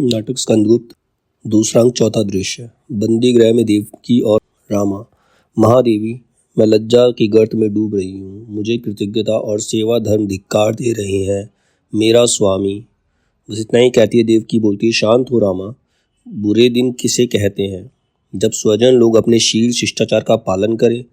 नाटक स्कंदगुप्त दूसरा अंक चौथा दृश्य। बंदी गृह में देवकी और रामा। महादेवी, मैं लज्जा की गर्त में डूब रही हूँ। मुझे कृतज्ञता और सेवा धर्म धिक्कार दे रहे हैं। मेरा स्वामी। बस इतना ही कहती है देवकी। बोलती है, शांत हो रामा। बुरे दिन किसे कहते हैं? जब स्वजन लोग अपने शील शिष्टाचार का पालन करें,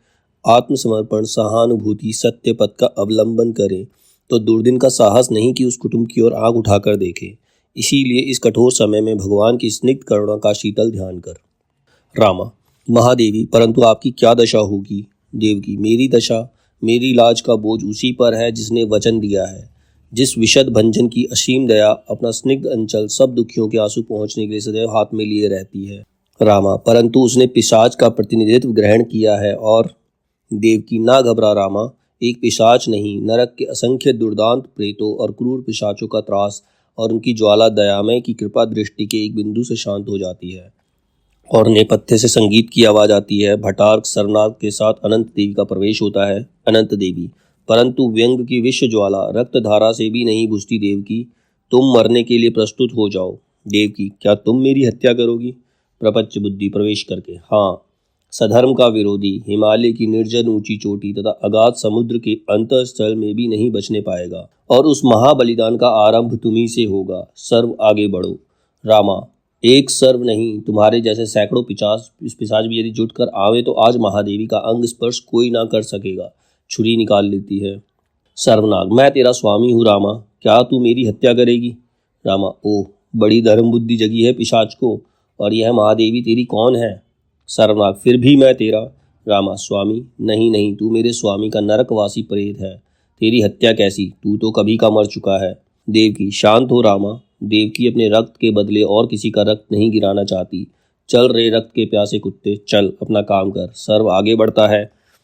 आत्मसमर्पण, सहानुभूति, सत्य पथ का अवलंबन करें, तो दुर्दिन का साहस नहीं कि उस कुटुंब की ओर आंख उठाकर देखें। इसीलिए इस कठोर समय में भगवान की स्निग्ध करुणा का शीतल ध्यान कर। रामा। महादेवी, परंतु आपकी क्या दशा होगी? देवकी, मेरी दशा, मेरी लाज का बोझ उसी पर है जिसने वचन दिया है, जिस विशद भंजन की असीम दया अपना स्निग्ध अंचल सब दुखियों के आंसू पहुंचने के लिए सदैव हाथ में लिए रहती है। रामा, परंतु उसने पिशाच का प्रतिनिधित्व ग्रहण किया है और देवकी, ना घबरा रामा, एक पिशाच नहीं, नरक के असंख्य दुर्दांत प्रेतों और क्रूर पिशाचों का त्रास और उनकी ज्वाला दयामय की कृपा दृष्टि के एक बिंदु से शांत हो जाती है। और नेपथ्य से संगीत की आवाज आती है। भटार्क सरनाग के साथ अनंत देवी का प्रवेश होता है। अनंत देवी, परंतु व्यंग की विश्व ज्वाला रक्त धारा से भी नहीं बुझती। देवकी, तुम मरने के लिए प्रस्तुत हो जाओ। देवकी, क्या तुम मेरी हत्या करोगी? प्रपंच बुद्धि प्रवेश करके, हाँ। सधर्म का विरोधी हिमालय की निर्जन ऊंची चोटी तथा अगाध समुद्र के अंतःस्थल में भी नहीं बचने पाएगा, और उस महाबलिदान का आरंभ तुम्ही से होगा। सर्व आगे बढ़ो। रामा, एक सर्व नहीं, तुम्हारे जैसे सैकड़ों पिशाच भी यदि जुट कर आवे तो आज महादेवी का अंग स्पर्श कोई ना कर सकेगा। छुरी निकाल लेती है। सर्वनाग, मैं तेरा स्वामी हूँ रामा, क्या तू मेरी हत्या करेगी? रामा, ओह, बड़ी धर्म बुद्धि जगी है पिशाच को, और यह महादेवी तेरी कौन है? सर्वनाग, फिर भी मैं तेरा। रामा, स्वामी? नहीं नहीं, तू मेरे स्वामी का नरकवासी प्रेत है। तेरी हत्या कैसी? तू तो कभी का मर चुका है। देवकी, शांत हो रामा। देवकी अपने रक्त के बदले और किसी का रक्त नहीं गिराना चाहती। चल रे रक्त के प्यासे कुत्ते, चल अपना काम कर। सर्व आगे बढ़ता है।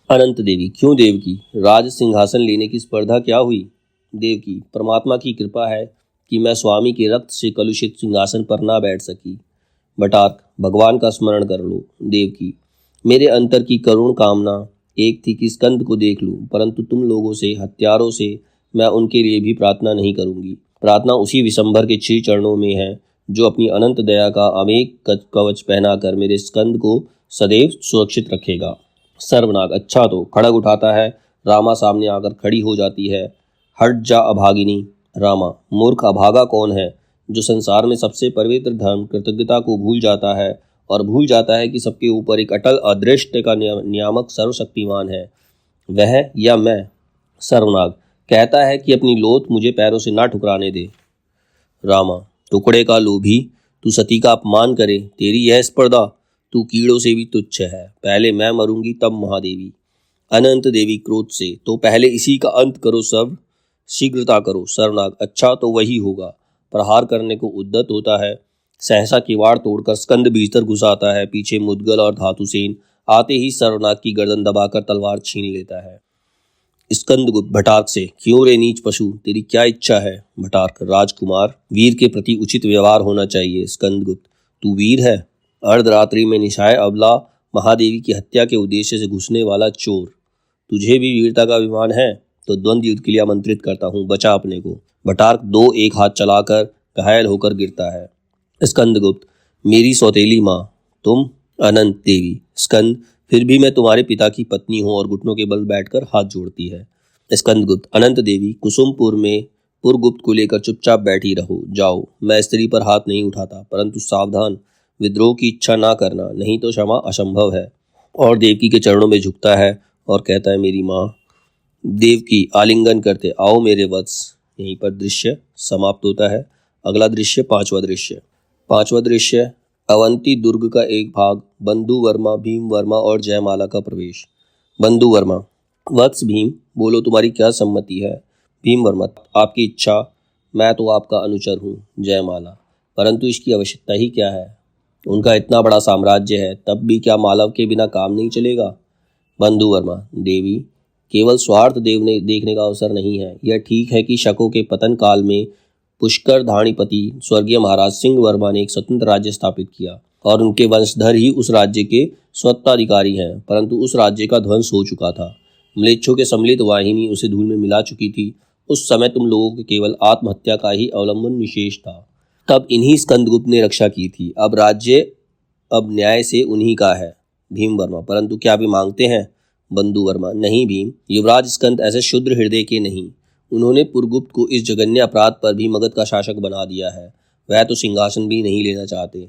अनंत देवी, क्यों देवकी? राज सिंहासन लेने की स्पर्धा क्या हुई? देवकी, परमात्मा की कृपा है कि मैं स्वामी के रक्त से कलुषित सिंहासन पर ना बैठ सकी। भटार्क, भगवान का स्मरण कर लो। देवकी, मेरे अंतर की करुण कामना एक थी कि स्कंद को देख लूं, परंतु तुम लोगों से, हत्यारों से मैं उनके लिए भी प्रार्थना नहीं करूंगी। प्रार्थना उसी विशंभर के श्री चरणों में है जो अपनी अनंत दया का अमेक कवच पहनाकर मेरे स्कंद को सदैव सुरक्षित रखेगा। सर्वनाग, अच्छा तो। खड़ग उठाता है। रामा सामने आकर खड़ी हो जाती है। हट जा अभागिनी। रामा, मूर्ख अभागा कौन है जो संसार में सबसे पवित्र धर्म कृतज्ञता को भूल जाता है और भूल जाता है कि सबके ऊपर एक अटल अदृष्ट का नियामक सर्वशक्तिमान है, वह या मैं? सर्वनाग, कहता है कि अपनी लोथ मुझे पैरों से ना ठुकराने दे। रामा, टुकड़े का लोभी, तू सती का अपमान करे, तेरी यह स्पर्धा? तू कीड़ों से भी तुच्छ है। पहले मैं मरूंगी तब महादेवी। अनंत देवी क्रोध से, तो पहले इसी का अंत करो सब, शीघ्रता करो। सर्वनाग, अच्छा तो वही होगा। प्रहार करने को उद्यत होता है। सहसा किवाड़ तोड़कर स्कंद भीतर घुसाता है। पीछे मुदगल और धातुसेन आते ही सर्वनाग की गर्दन दबाकर तलवार छीन लेता है। स्कंदगुप्त भटार्क से, क्यों रे नीच पशु, तेरी क्या इच्छा है? भटार्क, राजकुमार, वीर के प्रति उचित व्यवहार होना चाहिए। स्कंदगुप्त, तू वीर है? अर्धरात्रि में निशाय अबला महादेवी की हत्या के उद्देश्य से घुसने वाला चोर, तुझे भी वीरता का अभिमान है? तो द्वंद्व युद्ध के लिए आमंत्रित करता हूँ, बचा अपने को। भटार्क दो एक हाथ चलाकर घायल होकर गिरता है। स्कंदगुप्त, मेरी सौतेली माँ, तुम? अनंत देवी, स्कंद, फिर भी मैं तुम्हारे पिता की पत्नी हूँ, और घुटनों के बल बैठकर हाथ जोड़ती है। स्कंदगुप्त, अनंत देवी, कुसुमपुर में पुरगुप्त को लेकर चुपचाप बैठी रहो, जाओ। मैं स्त्री पर हाथ नहीं उठाता, परंतु सावधान, विद्रोह की इच्छा ना करना, नहीं तो क्षमा असंभव है। और देवकी के चरणों में झुकता है और कहता है, मेरी माँ। देवकी आलिंगन करते, आओ मेरे वत्स। यहीं पर दृश्य समाप्त होता है। अगला दृश्य पांचवा दृश्य अवंती दुर्ग का एक भाग। बंधु वर्मा, भीम वर्मा और जयमाला का प्रवेश। बंधु वर्मा, वत्स भीम, बोलो तुम्हारी क्या सम्मति है? भीम वर्मा, आपकी इच्छा, मैं तो आपका अनुचर हूँ। जयमाला, परंतु इसकी आवश्यकता ही क्या है? उनका इतना बड़ा साम्राज्य है, तब भी क्या मालव के बिना काम नहीं चलेगा? बंधु वर्मा, देवी, केवल स्वार्थ देखने का अवसर नहीं है। यह ठीक है कि शकों के पतन काल में पुष्कर धाणीपति स्वर्गीय महाराज सिंह वर्मा ने एक स्वतंत्र राज्य स्थापित किया और उनके वंशधर ही उस राज्य के स्वत्वाधिकारी हैं, परंतु उस राज्य का ध्वंस हो चुका था। म्लेच्छों के सम्मिलित वाहिनी उसे धूल में मिला चुकी थी। उस समय तुम लोगों के केवल आत्महत्या का ही अवलंबन निशेष था। तब इन्हीं स्कंदगुप्त ने रक्षा की थी। अब राज्य अब न्याय से उन्हीं का है। भीम वर्मा परंतु क्या वे मांगते हैं? बंधु वर्मा नहीं भीम, युवराज स्कंद ऐसे शुद्र हृदय के नहीं। उन्होंने पुरगुप्त को इस जघन्य अपराध पर भी मगध का शासक बना दिया है। वह तो सिंहासन भी नहीं लेना चाहते।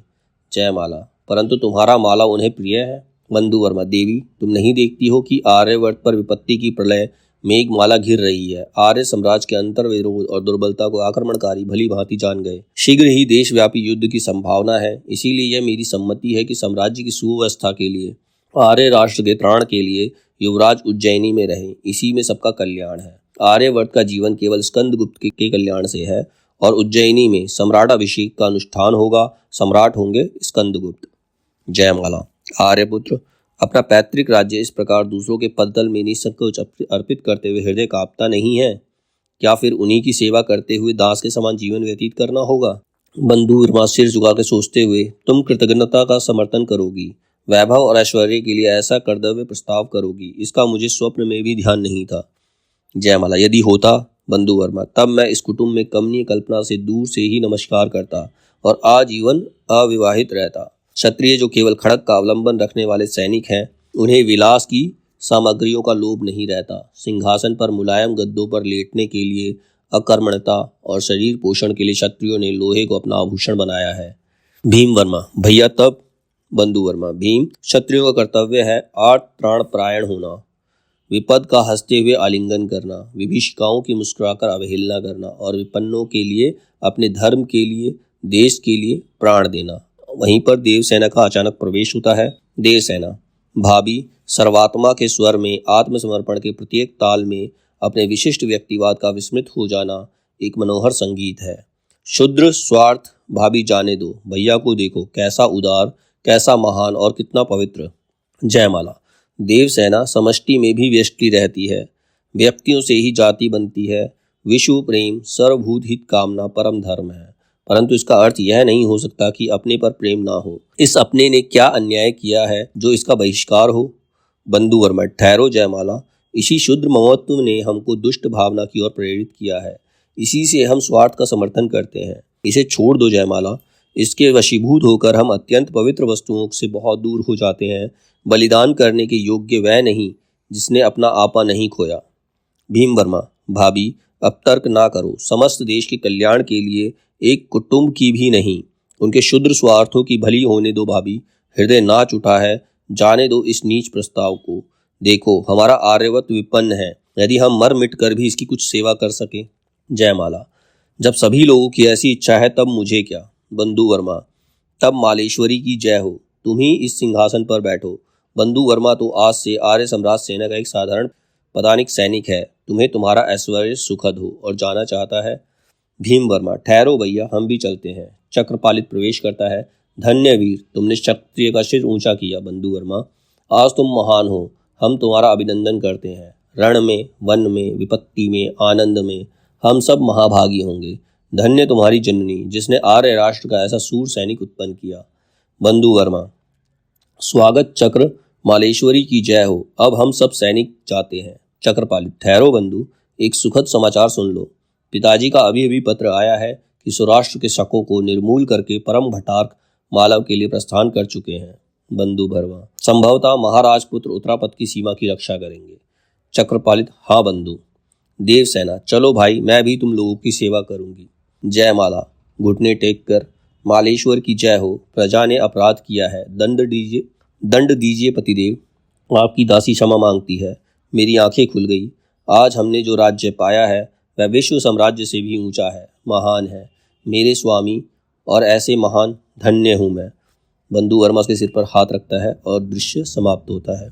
जयमाला परंतु तुम्हारा माला उन्हें प्रिय है। बंधु वर्मा देवी, तुम नहीं देखती हो कि आर्यवर्त पर विपत्ति की प्रलय मेघमाला घिर रही है। आर्य साम्राज्य के अंतर विरोध और दुर्बलता को आक्रमणकारी भली भांति जान गए। शीघ्र ही देशव्यापी युद्ध की संभावना है। इसीलिए यह मेरी सम्मति है कि साम्राज्य की सुव्यवस्था के लिए, आर्य राष्ट्र के त्राण के लिए युवराज उज्जैनी में रहे। इसी में सबका कल्याण है। आर्यवर्त का जीवन केवल स्कंदगुप्त के कल्याण से है और उज्जैनी में सम्राटाभिषेक का अनुष्ठान होगा। सम्राट होंगे स्कंदगुप्त। जयमाला आर्यपुत्र, अपना पैतृक राज्य इस प्रकार दूसरों के पदतल में निसंकोच अर्पित करते हुए हृदय कांपता नहीं है? क्या फिर उन्हीं की सेवा करते हुए दास के समान जीवन व्यतीत करना होगा? बंधु वर्मा सिर झुकाकर सोचते हुए, तुम कृतज्ञता का समर्थन करोगी, वैभव और ऐश्वर्य के लिए ऐसा कर्तव्य प्रस्ताव करोगी, इसका मुझे स्वप्न में भी ध्यान नहीं था। जयमाला यदि होता बंधु वर्मा, तब मैं इस कुटुंब में कमनीय कल्पना से दूर से ही नमस्कार करता और आजीवन अविवाहित रहता। क्षत्रिय जो केवल खड़ग का अवलंबन रखने वाले सैनिक हैं, उन्हें विलास की सामग्रियों का लोभ नहीं रहता। सिंहासन पर मुलायम गद्दों पर लेटने के लिए, अकर्मण्यता और शरीर पोषण के लिए क्षत्रियों ने लोहे को अपना आभूषण बनाया है। भीम वर्मा भैया तब? बंधु वर्मा भीम, क्षत्रियों का कर्तव्य है आर्त प्राण परायण होना, विपद का हंसते हुए आलिंगन करना, विभीषिकाओं की मुस्कुराकर अवहेलना करना और विपन्नों के लिए, अपने धर्म के लिए, देश के लिए प्राण देना। वहीं पर देवसेना का अचानक प्रवेश होता है। देवसेना भाभी सर्वात्मा के स्वर में आत्मसमर्पण के प्रत्येक ताल में अपने विशिष्ट व्यक्तिवाद का विस्मृत हो जाना एक मनोहर संगीत है। शुद्र स्वार्थ भाभी जाने दो, भैया को देखो, कैसा उदार, कैसा महान और कितना पवित्र। जयमाला देवसेना समष्टि में भी व्यष्टि रहती है। व्यक्तियों से ही जाति बनती है। विश्व प्रेम सर्वभूत हित कामना परम धर्म है, परंतु इसका अर्थ यह नहीं हो सकता कि अपने पर प्रेम ना हो। इस अपने ने क्या अन्याय किया है जो इसका बहिष्कार हो? बंधु वर्मा ठहरो जयमाला, इसी शुद्र ममत्व ने हमको दुष्ट भावना की ओर प्रेरित किया है। इसी से हम स्वार्थ का समर्थन करते हैं। इसे छोड़ दो जयमाला। इसके वशीभूत होकर हम अत्यंत पवित्र वस्तुओं से बहुत दूर हो जाते हैं। बलिदान करने के योग्य वह नहीं जिसने अपना आपा नहीं खोया। भीम वर्मा भाभी अब तर्क ना करो। समस्त देश के कल्याण के लिए, एक कुटुंब की भी नहीं, उनके शुद्र स्वार्थों की भली होने दो भाभी। हृदय नाच उठा है, जाने दो इस नीच प्रस्ताव को। देखो हमारा आर्यवत विपन्न है, यदि हम मर मिट कर भी इसकी कुछ सेवा कर सके। जयमाला जब सभी लोगों की ऐसी इच्छा है तब मुझे क्या। बंधु वर्मा तब मालेश्वरी की जय हो, तुम ही इस सिंहासन पर बैठो। बंधु वर्मा तो आज से आर्य सम्राट सेना का एक साधारण पदानिक सैनिक है। तुम्हें तुम्हारा ऐश्वर्य सुखद हो और जाना चाहता है। भीम वर्मा ठहरो भैया, हम भी चलते हैं। चक्रपालित प्रवेश करता है। धन्य वीर, तुमने क्षत्रिय का सिर ऊंचा किया। बंधु वर्मा आज तुम महान हो, हम तुम्हारा अभिनंदन करते हैं। रण में, वन में, विपत्ति में, आनंद में हम सब महाभागी होंगे। धन्य तुम्हारी जननी जिसने आर्य राष्ट्र का ऐसा सूर सैनिक उत्पन्न किया। बंधु वर्मा स्वागत चक्र मालेश्वरी की जय हो। अब हम सब सैनिक जाते हैं। चक्रपालित ठहरो बंधु, एक सुखद समाचार सुन लो। पिताजी का अभी अभी पत्र आया है कि सौराष्ट्र के शकों को निर्मूल करके परम भटार्क मालव के लिए प्रस्थान कर चुके हैं। बंधु वर्मा संभवतः महाराज पुत्र उत्तरापद की सीमा की रक्षा करेंगे। चक्रपालित हाँ बंधु। देवसेना चलो भाई, मैं भी तुम लोगों की सेवा करूंगी। जयमाला घुटने टेक कर मालेश्वर की जय हो। प्रजा ने अपराध किया है, दंड दीजिए पतिदेव, आपकी दासी क्षमा मांगती है। मेरी आंखें खुल गई। आज हमने जो राज्य पाया है वह विश्व साम्राज्य से भी ऊंचा है, महान है मेरे स्वामी, और ऐसे महान धन्य हूँ मैं। बंधु वर्मा के सिर पर हाथ रखता है और दृश्य समाप्त होता है।